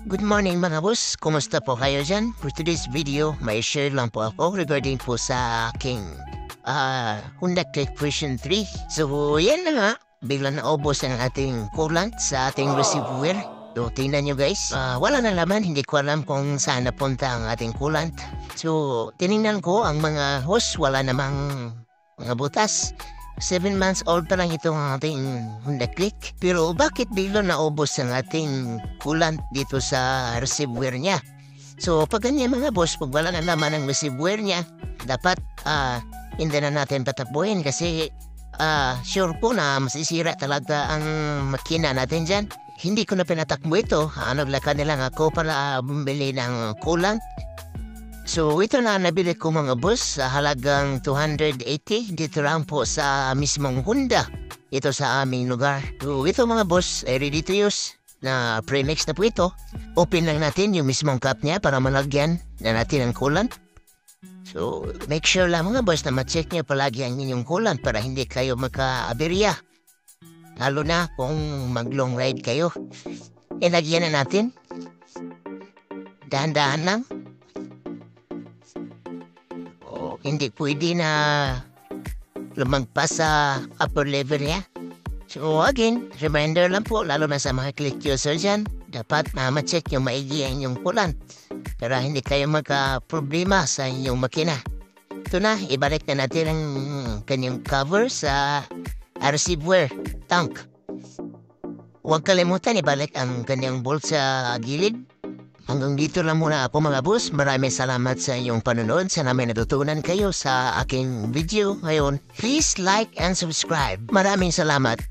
Good morning mga boss, kumusta po kayo dyan? For today's video, may share lang po ako regarding po sa aking Honda Click version 3. So yan na nga, bigla naubos ang ating coolant sa ating receiver. So tingnan nyo guys, wala na laman, hindi ko alam kung saan napunta ang ating coolant. So tinignan ko ang mga hose, wala namang mga butas. 7 months old pa lang itong ating Honda Click. Pero bakit bigla naubos ang ating coolant dito sa receiver niya? So pag ganyan mga boss, pag wala na naman ang receiver niya, dapat hindi na natin patakbuhin kasi sure po na masisira talaga ang makina natin dyan. Hindi ko na pinatakbo ito. Naglakad na lang ako para bumili ng coolant. So ito na nabili ko mga boss sa halagang 280 dito lang po sa mismong Honda. Ito sa aming lugar. So ito mga boss ay ready to use na premix na po ito. Open lang natin yung mismong cap niya para malagyan na natin ang coolant. So make sure lang mga boss na ma-check niyo palagi ang inyong coolant para hindi kayo magka-aberya. Lalo na kung mag-long ride kayo. Ilagyan na natin. Dahan-dahan lang. Hindi pwede na lumagpas sa upper level niya. So again, reminder lang po, lalo na sa mga click user dyan, dapat ma-check yung maigi ang inyong coolant para hindi kayo magka-problema sa inyong makina. Ito na, ibalik na natin ang kanyang cover sa receiver tank. Huwag kalimutan ibalik ang kanyang bolt sa gilid. Hanggang dito lang muna ako mga boss. Maraming salamat sa inyong panonood. Sana may natutunan kayo sa aking video ngayon. Please like and subscribe. Maraming salamat.